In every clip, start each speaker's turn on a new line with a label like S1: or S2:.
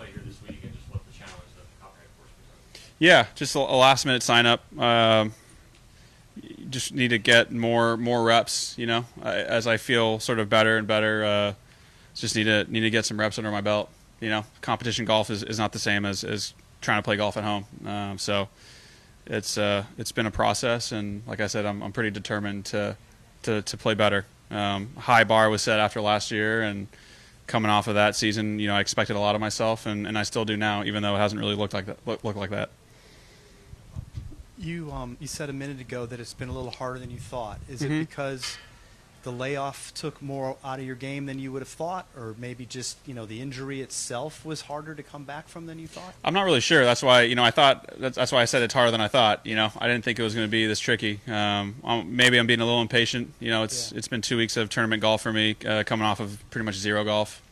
S1: play here this week and just what the challenge that the Copyright course presented?
S2: Yeah, just a last-minute sign-up. Just need to get more reps, as I feel sort of better and better. Just need to get some reps under my belt. Competition golf is not the same as trying to play golf at home. So it's been a process, and like I said, I'm pretty determined to play better. High bar was set after last year, and coming off of that season, I expected a lot of myself, and I still do now, even though it hasn't really looked like that.
S3: You said a minute ago that it's been a little harder than you thought. Is it because the layoff took more out of your game than you would have thought, or maybe just the injury itself was harder to come back from than you thought?
S2: I'm not really sure. That's why that's why I said it's harder than I thought. I didn't think it was going to be this tricky. Maybe I'm being a little impatient. It's been 2 weeks of tournament golf for me, coming off of pretty much zero golf.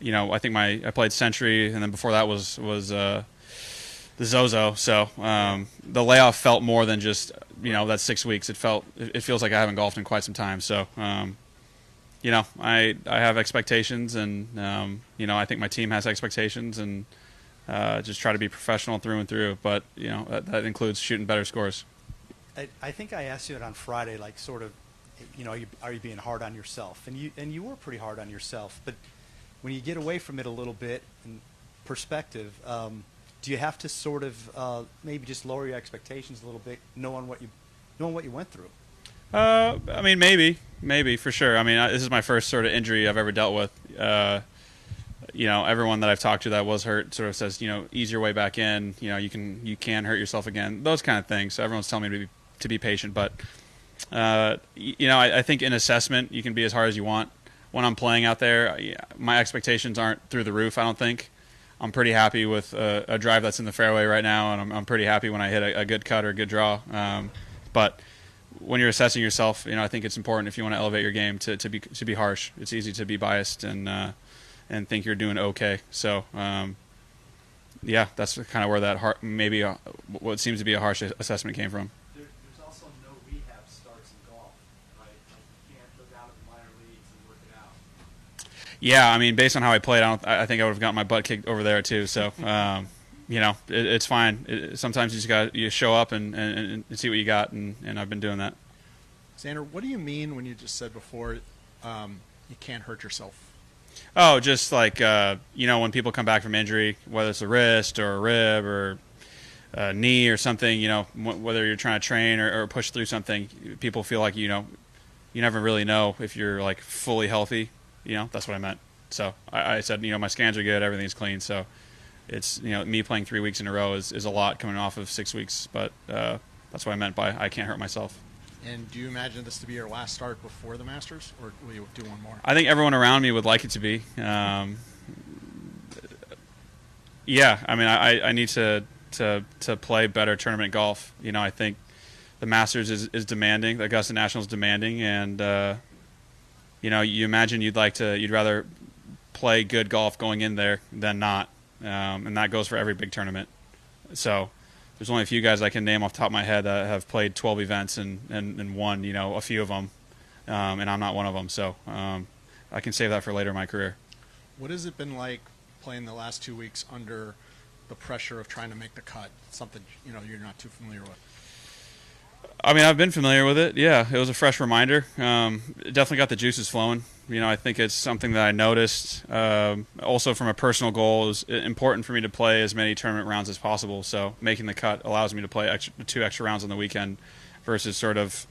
S2: I think I played Century, and then before that was the Zozo. So the layoff felt more than just that 6 weeks. It feels like I haven't golfed in quite some time. So I have expectations, and I think my team has expectations, and just try to be professional through and through. But that includes shooting better scores.
S3: I think I asked you it on Friday, like sort of, are you being hard on yourself? And you were pretty hard on yourself. But when you get away from it a little bit in perspective, do you have to sort of maybe just lower your expectations a little bit, knowing what you went through?
S2: I mean, maybe for sure. I mean, this is my first sort of injury I've ever dealt with. Everyone that I've talked to that was hurt sort of says, ease your way back in. You can hurt yourself again. Those kind of things. So everyone's telling me to be patient, but I think in assessment you can be as hard as you want. When I'm playing out there, my expectations aren't through the roof, I don't think. I'm pretty happy with a drive that's in the fairway right now, and I'm pretty happy when I hit a good cut or a good draw. But when you're assessing yourself, I think it's important, if you want to elevate your game, to be harsh. It's easy to be biased and think you're doing okay. So that's kind of where that maybe what seems to be a harsh assessment came from.
S4: There's also no rehab starts in golf, right? Like you can't go down to the minor leagues and work it out.
S2: Yeah, I mean, based on how I played, I think I would have gotten my butt kicked over there too. So, it's fine. Sometimes you show up and see what you got, and I've been doing that.
S5: Xander, what do you mean when you just said before you can't hurt yourself?
S2: Oh, just like when people come back from injury, whether it's a wrist or a rib or a knee or something, whether you're trying to train or push through something, people feel like you never really know if you're like fully healthy. That's what I meant. So I said, my scans are good, everything's clean. So it's, me playing 3 weeks in a row is a lot coming off of 6 weeks. But that's what I meant by I can't hurt myself.
S5: And do you imagine this to be your last start before the Masters, or will you do one more?
S2: I think everyone around me would like it to be. Yeah, I mean, I need to play better tournament golf. I think the Masters is demanding, the Augusta National is demanding, and you imagine you'd rather play good golf going in there than not, and that goes for every big tournament. So there's only a few guys I can name off the top of my head that have played 12 events and won, a few of them, and I'm not one of them. So I can save that for later in my career.
S5: What has it been like playing the last 2 weeks under the pressure of trying to make the cut, something you're not too familiar with?
S2: I mean, I've been familiar with it. Yeah, it was a fresh reminder. It definitely got the juices flowing. I think it's something that I noticed. Also, from a personal goal, it was important for me to play as many tournament rounds as possible. So making the cut allows me to play 2 extra rounds on the weekend versus sort of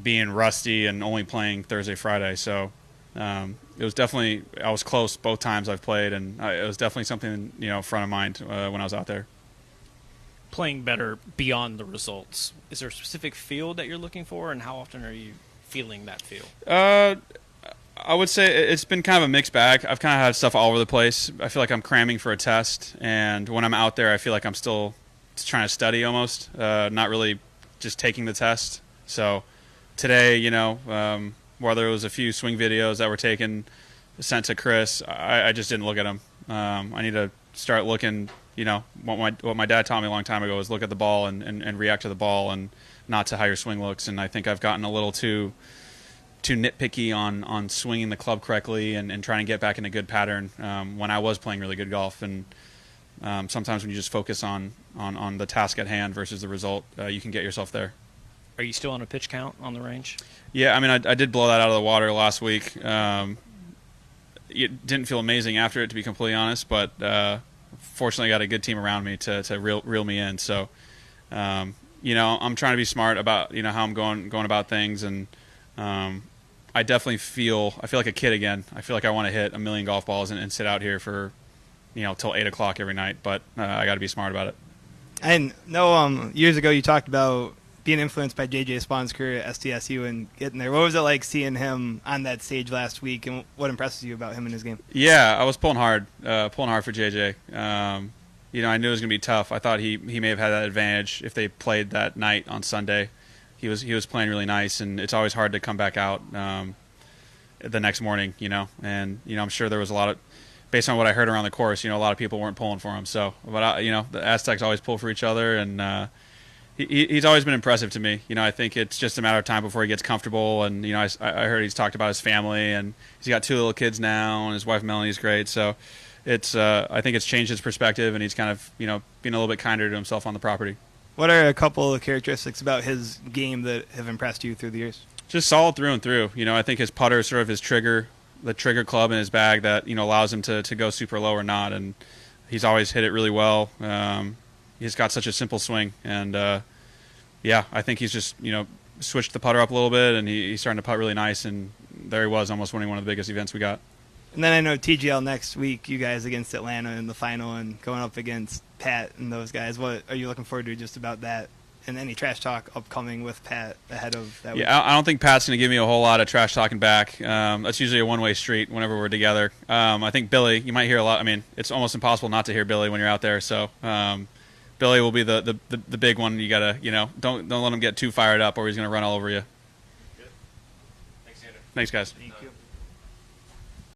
S2: being rusty and only playing Thursday, Friday. So it was definitely, I was close both times I've played, and it was definitely something, front of mind when I was out there.
S6: Playing better beyond the results, is there a specific field that you're looking for, and how often are you feeling that feel?
S2: I would say it's been kind of a mixed bag. I've kind of had stuff all over the place. I feel like I'm cramming for a test, and when I'm out there, I feel like I'm still trying to study almost, not really just taking the test. So today, whether it was a few swing videos that were taken, sent to Chris, I just didn't look at them. I need to start looking. What my dad taught me a long time ago is look at the ball and react to the ball and not to how your swing looks. And I think I've gotten a little too too nitpicky on swinging the club correctly and trying to get back in a good pattern when I was playing really good golf. And sometimes when you just focus on the task at hand versus the result, you can get yourself there.
S6: Are you still on a pitch count on the range?
S2: Yeah, I mean, I did blow that out of the water last week. It didn't feel amazing after it, to be completely honest, but fortunately I got a good team around me to reel me in. So, I'm trying to be smart about, how I'm going about things, and I definitely feel like a kid again. I feel like I want to hit a million golf balls and sit out here for, till 8 o'clock every night, but I got to be smart about it.
S7: And years ago you talked about being influenced by JJ Spaun's career at SDSU and getting there. What was it like seeing him on that stage last week, and what impresses you about him in his game? Yeah,
S2: I was pulling hard for JJ. I knew it was going to be tough. I thought he may have had that advantage if they played that night on Sunday. He was playing really nice, and it's always hard to come back out the next morning, And I'm sure there was a lot of, based on what I heard around the course, a lot of people weren't pulling for him. So, but the Aztecs always pull for each other, and he's always been impressive to me. I think it's just a matter of time before he gets comfortable. And I heard he's talked about his family, and he's got 2 little kids now, and his wife Melanie's great. So it's I think it's changed his perspective, and he's kind of being a little bit kinder to himself on the property.
S7: What are a couple of characteristics about his game that have impressed you through the years?
S2: Just solid through and through. I think his putter is sort of the trigger club in his bag that allows him to go super low or not, and he's always hit it really well. He's got such a simple swing, and I think he's just switched the putter up a little bit, and he's starting to putt really nice, and there he was, almost winning one of the biggest events we got.
S7: And then I know TGL next week, you guys against Atlanta in the final and going up against Pat and those guys. What are you looking forward to just about that, and any trash talk upcoming with Pat ahead of that week?
S2: Yeah, I don't think Pat's going to give me a whole lot of trash talking back. That's usually a one-way street whenever we're together. I think Billy, you might hear a lot. I mean, it's almost impossible not to hear Billy when you're out there, so Billy will be the big one. You gotta don't let him get too fired up, or he's gonna run all over you.
S1: Good. Thanks, Xander.
S2: Thanks, guys.
S7: Thank you.